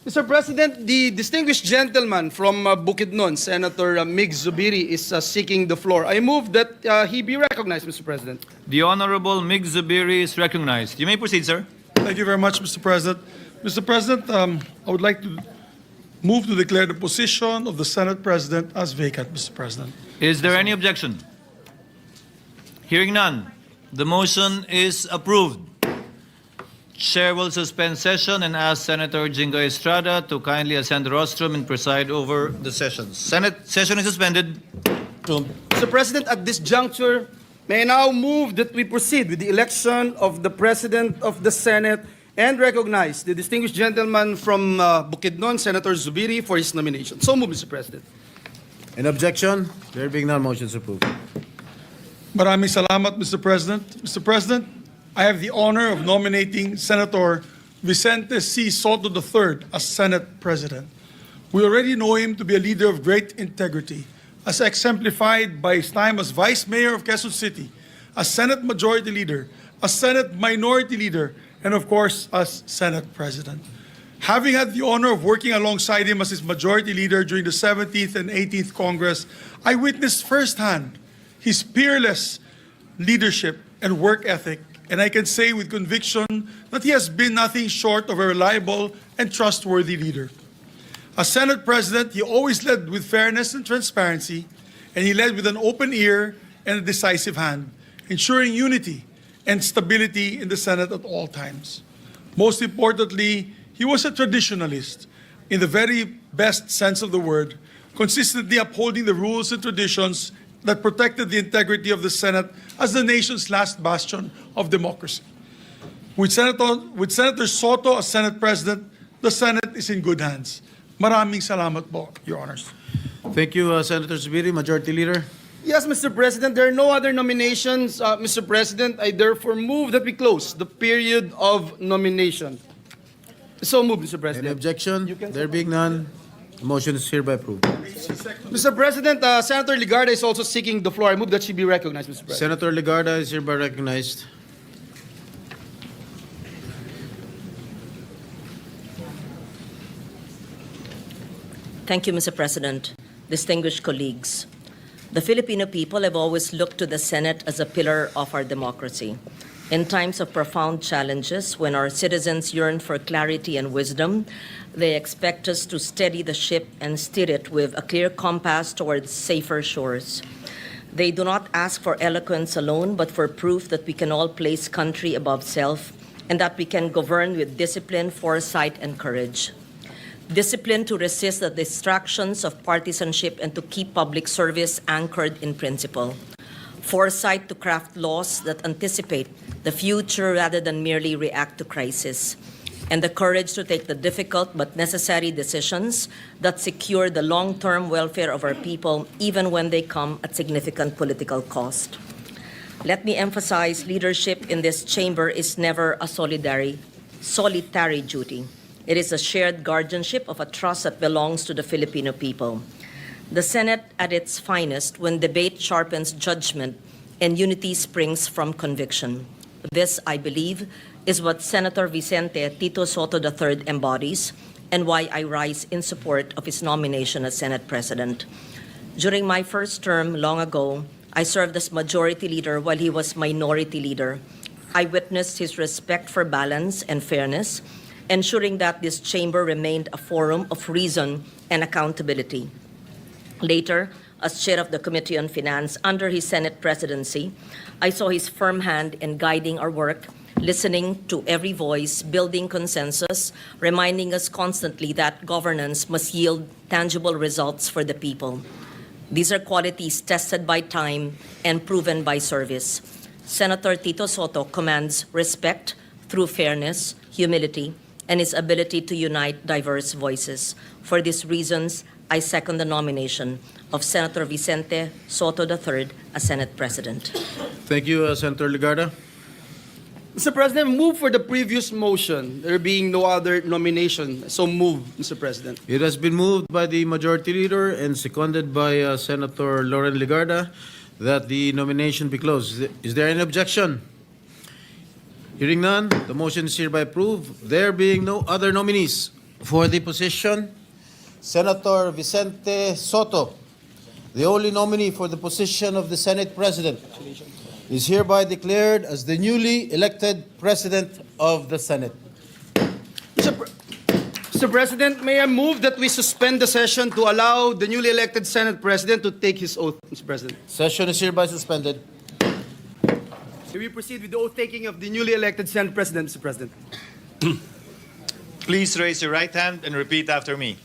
Mr. President, the distinguished gentleman from Bukidnon, Senator Mig Zubiri, is seeking the floor. I move that he be recognized, Mr. President. The Honorable Mig Zubiri is recognized. You may proceed, sir. Thank you very much, Mr. President. Mr. President, I would like to move to declare the position of the Senate President as vacant, Mr. President. Is there any objection? Hearing none, the motion is approved. Chair will suspend session and ask Senator Jingo Estrada to kindly ascend the rostrum and preside over the session. Senate session is suspended. Mr. President, at this juncture, may I now move that we proceed with the election of the President of the Senate and recognize the distinguished gentleman from Bukidnon, Senator Zubiri, for his nomination. So move, Mr. President. An objection? There being none, motion is approved. Maraming salamat, Mr. President. Mr. President, I have the honor of nominating Senator Vicente C. Soto III as Senate President. We already know him to be a leader of great integrity, as exemplified by his time as Vice Mayor of Quezon City, as Senate Majority Leader, as Senate Minority Leader, and of course, as Senate President. Having had the honor of working alongside him as his Majority Leader during the 17th and 18th Congress, I witnessed firsthand his peerless leadership and work ethic, and I can say with conviction that he has been nothing short of a reliable and trustworthy leader. As Senate President, he always led with fairness and transparency, and he led with an open ear and a decisive hand, ensuring unity and stability in the Senate at all times. Most importantly, he was a traditionalist in the very best sense of the word, consistently upholding the rules and traditions that protected the integrity of the Senate as the nation's last bastion of democracy. With Senator Soto as Senate President, the Senate is in good hands. Maraming salamat po, Your Honors. Thank you, Senator Zubiri, Majority Leader. Yes, Mr. President, there are no other nominations. Mr. President, I therefore move that we close the period of nomination. So move, Mr. Any President. objection? There being none, the motion is hereby approved. Mr. President, Senator Ligarda is also seeking the floor. I move that she be recognized, Mr. President. Senator Legarda is hereby recognized. Thank you, Mr. President. Distinguished colleagues, the Filipino people have always looked to the Senate as a pillar of our democracy. In times of profound challenges, when our citizens yearn for clarity and wisdom, they expect us to steady the ship and steer it with a clear compass towards safer shores. They do not ask for eloquence alone, but for proof that we can all place country above self and that we can govern with discipline, foresight, and courage. Discipline to resist the distractions of partisanship and to keep public service anchored in principle. Foresight to craft laws that anticipate the future rather than merely react to crisis. And the courage to take the difficult but necessary decisions that secure the long-term welfare of our people, even when they come at significant political cost. Let me emphasize, leadership in this chamber is never a solitary duty. It is a shared guardianship of a trust that belongs to the Filipino people. The Senate at its finest when debate sharpens judgment and unity springs from conviction. This, I believe, is what Senator Vicente Tito Soto III embodies and why I rise in support of his nomination as Senate President. During my first term long ago, I served as Majority Leader while he was Minority Leader. I witnessed his respect for balance and fairness, ensuring that this chamber remained a forum of reason and accountability. Later, as chair of the Committee on Finance under his Senate presidency, I saw his firm hand in guiding our work, listening to every voice, building consensus, reminding us constantly that governance must yield tangible results for the people. These are qualities tested by time and proven by service. Senator Tito Soto commands respect through fairness, humility, and his ability to unite diverse voices. For these reasons, I second the nomination of Senator Vicente Soto III as Senate President. Thank you, Senator Legarda. Mr. President, move for the previous motion, there being no other nomination. So move, Mr. President. It has been moved by the Majority Leader and seconded by Senator Lauren Legarda that the nomination be closed. Is there any objection? Hearing none, the motion is hereby approved. There being no other nominees, For the position, Senator Vicente Soto, the only nominee for the position of the Senate President, is hereby declared as the newly elected President of the Senate. Mr. President, may I move that we suspend the session to allow the newly elected Senate President to take his oath, Mr. President? Session is hereby suspended. May we proceed with the oath taking of the newly elected Senate President, Mr. President? Please raise your right hand and repeat after me.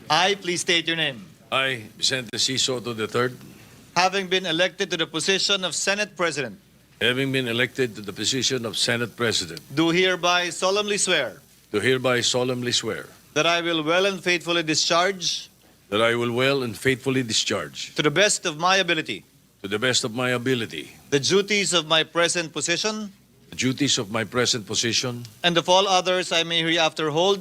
I, please state your name. I, Vicente C. Soto III, Having been elected to the position of Senate President, having been elected to the position of Senate President, do hereby solemnly swear do hereby solemnly swear that I will well and faithfully discharge, that I will well and faithfully discharge, to the best of my ability, to the best of my ability, the duties of my present position the duties of my present position, and of all others I may hereafter hold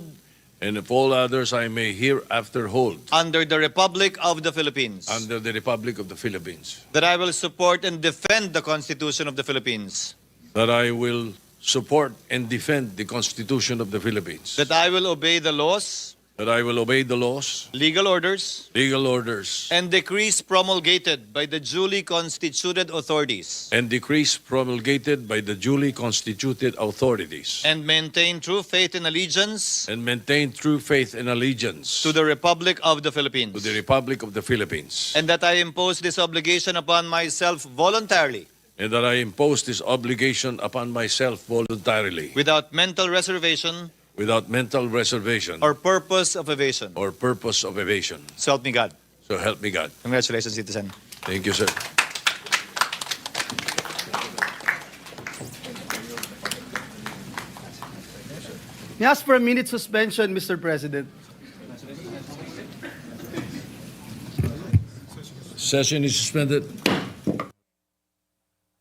and of all others I may hereafter hold under the Republic of the Philippines. under the Republic of the Philippines, That I will support and defend the Constitution of the Philippines. that I will support and defend the Constitution of the Philippines, That I will obey the laws, that I will obey the laws, legal orders, legal orders, and decrees promulgated by the duly constituted authorities, and decrees promulgated by the duly constituted authorities, and maintain true faith and allegiance and maintain true faith and allegiance to the Republic of the to Philippines. the Republic of the Philippines, And that I impose this obligation upon myself voluntarily, and that I impose this obligation upon myself voluntarily, without mental reservation without mental reservation or purpose of evasion. or purpose of evasion. So help me God. So help me God. Congratulations, citizen. Thank you, sir. May I ask for a minute suspension, Mr. President? Session is suspended.